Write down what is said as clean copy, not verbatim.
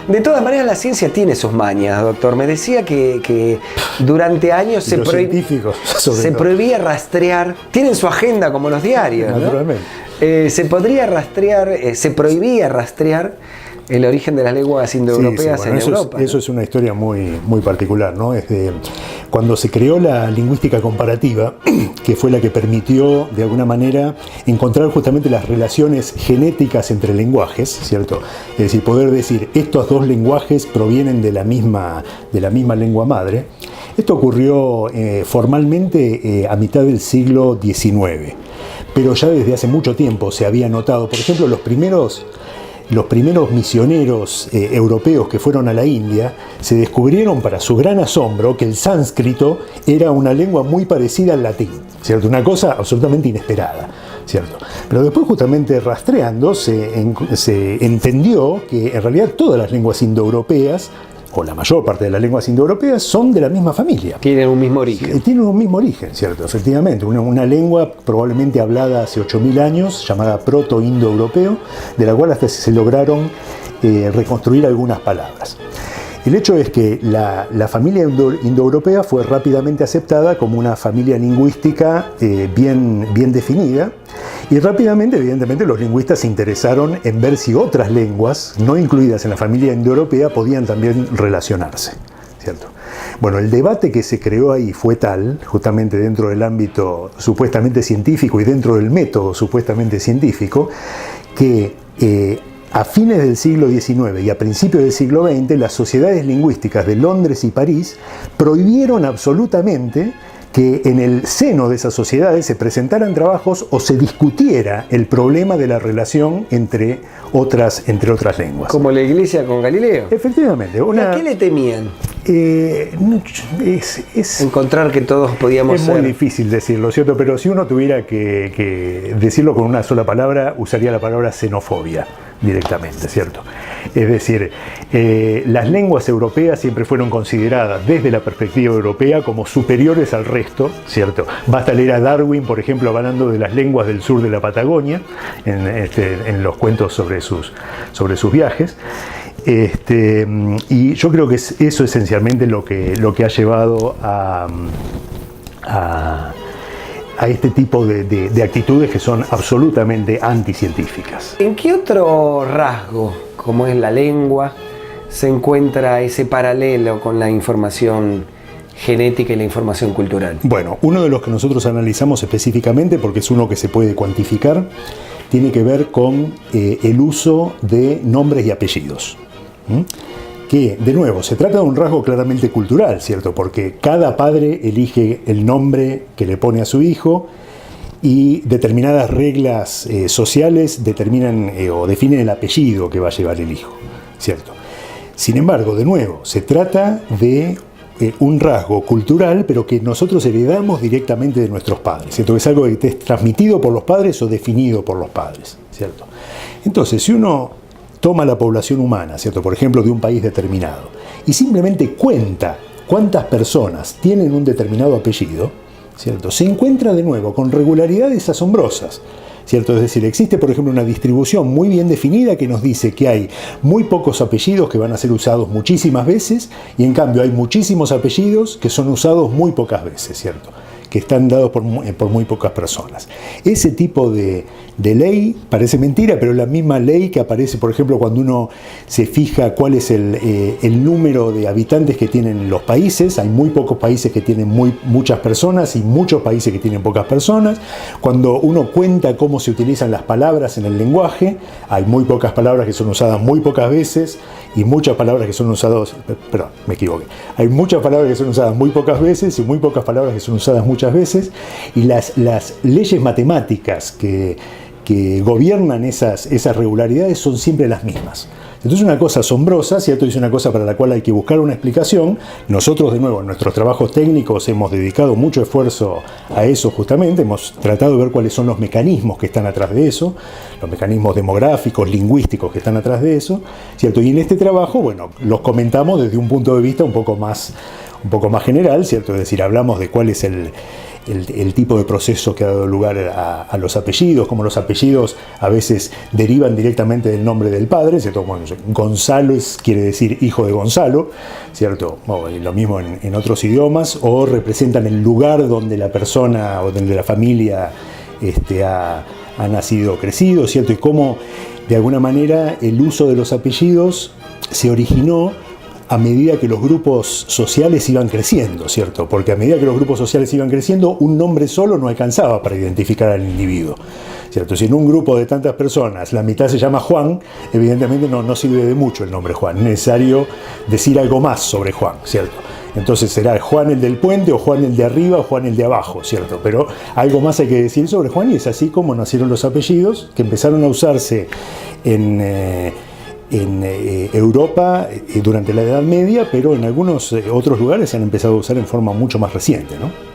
De todas maneras, la ciencia tiene sus mañas, doctor. Me decía que durante años se prohibía rastrear. Tienen su agenda como los diarios, ¿no? Naturalmente. Se prohibía rastrear el origen de las lenguas indoeuropeas en Europa. Eso es una historia muy particular, ¿no? Cuando se creó la lingüística comparativa, que fue la que permitió, de alguna manera, encontrar justamente las relaciones genéticas entre lenguajes, ¿cierto? Es decir, poder decir, estos dos lenguajes provienen de la misma lengua madre. Esto ocurrió formalmente a mitad del siglo XIX, pero ya desde hace mucho tiempo se había notado, por ejemplo, los primeros misioneros europeos que fueron a la India se descubrieron, para su gran asombro, que el sánscrito era una lengua muy parecida al latín, ¿cierto? Una cosa absolutamente inesperada, ¿cierto? Pero después, justamente rastreando, se entendió que en realidad todas las lenguas indoeuropeas, o la mayor parte de las lenguas indoeuropeas, son de la misma familia. Tienen un mismo origen. Tienen un mismo origen, ¿cierto? Efectivamente, una lengua probablemente hablada hace 8.000 años, llamada proto-indoeuropeo, de la cual hasta se lograron reconstruir algunas palabras. El hecho es que la familia indoeuropea fue rápidamente aceptada como una familia lingüística bien definida, y rápidamente, evidentemente, los lingüistas se interesaron en ver si otras lenguas, no incluidas en la familia indoeuropea, podían también relacionarse, ¿cierto? Bueno, el debate que se creó ahí fue tal, justamente dentro del ámbito supuestamente científico y dentro del método supuestamente científico, que a fines del siglo XIX y a principios del siglo XX, las sociedades lingüísticas de Londres y París prohibieron absolutamente que en el seno de esas sociedades se presentaran trabajos o se discutiera el problema de la relación entre otras lenguas. Como la Iglesia con Galileo. Efectivamente. ¿A qué le temían? Encontrar que todos podíamos ser. Es muy difícil decirlo, ¿cierto? Pero si uno tuviera que decirlo con una sola palabra, usaría la palabra xenofobia directamente, ¿cierto? Es decir, las lenguas europeas siempre fueron consideradas desde la perspectiva europea como superiores al resto, ¿cierto? Basta leer a Darwin, por ejemplo, hablando de las lenguas del sur de la Patagonia, en los cuentos sobre sus viajes. Y yo creo que es eso esencialmente lo que ha llevado a este tipo de actitudes que son absolutamente anticientíficas. ¿En qué otro rasgo, como es la lengua, se encuentra ese paralelo con la información genética y la información cultural? Bueno, uno de los que nosotros analizamos específicamente, porque es uno que se puede cuantificar, tiene que ver con el uso de nombres y apellidos. Que, de nuevo, se trata de un rasgo claramente cultural, ¿cierto? Porque cada padre elige el nombre que le pone a su hijo y determinadas reglas sociales determinan o definen el apellido que va a llevar el hijo, ¿cierto? Sin embargo, de nuevo, se trata de un rasgo cultural, pero que nosotros heredamos directamente de nuestros padres, ¿cierto? Es algo que es transmitido por los padres o definido por los padres, ¿cierto? Entonces, si uno toma la población humana, ¿cierto? Por ejemplo, de un país determinado, y simplemente cuenta cuántas personas tienen un determinado apellido, ¿cierto? Se encuentra de nuevo con regularidades asombrosas, ¿cierto? Es decir, existe, por ejemplo, una distribución muy bien definida que nos dice que hay muy pocos apellidos que van a ser usados muchísimas veces, y en cambio hay muchísimos apellidos que son usados muy pocas veces, ¿cierto? Que están dados por muy pocas personas. Ese tipo de ley parece mentira, pero la misma ley que aparece, por ejemplo, cuando uno se fija cuál es el número de habitantes que tienen los países. Hay muy pocos países que tienen muchas personas y muchos países que tienen pocas personas. Cuando uno cuenta cómo se utilizan las palabras en el lenguaje, hay muy pocas palabras que son usadas muy pocas veces y muchas palabras que son usadas, perdón, me equivoqué. Hay muchas palabras que son usadas muy pocas veces y muy pocas palabras que son usadas muchas veces, y las leyes matemáticas que gobiernan esas regularidades son siempre las mismas. Entonces es una cosa asombrosa, ¿cierto? Es una cosa para la cual hay que buscar una explicación. Nosotros, de nuevo, en nuestros trabajos técnicos hemos dedicado mucho esfuerzo a eso justamente. Hemos tratado de ver cuáles son los mecanismos que están atrás de eso, los mecanismos demográficos, lingüísticos que están atrás de eso, ¿cierto? Y en este trabajo, bueno, los comentamos desde un punto de vista un poco más un poco más general, ¿cierto? Es decir, hablamos de cuál es el tipo de proceso que ha dado lugar a los apellidos, como los apellidos a veces derivan directamente del nombre del padre, ¿cierto? Bueno, Gonzalo quiere decir hijo de Gonzalo, ¿cierto? Y lo mismo en otros idiomas, o representan el lugar donde la persona o donde la familia ha nacido o crecido, ¿cierto? Y cómo, de alguna manera, el uso de los apellidos se originó a medida que los grupos sociales iban creciendo, ¿cierto? Porque a medida que los grupos sociales iban creciendo, un nombre solo no alcanzaba para identificar al individuo, ¿cierto? Si en un grupo de tantas personas la mitad se llama Juan, evidentemente no sirve de mucho el nombre Juan. Es necesario decir algo más sobre Juan, ¿cierto? Entonces será Juan el del puente, o Juan el de arriba, o Juan el de abajo, ¿cierto? Pero algo más hay que decir sobre Juan, y es así como nacieron los apellidos, que empezaron a usarse en Europa durante la Edad Media, pero en algunos otros lugares se han empezado a usar en forma mucho más reciente, ¿no?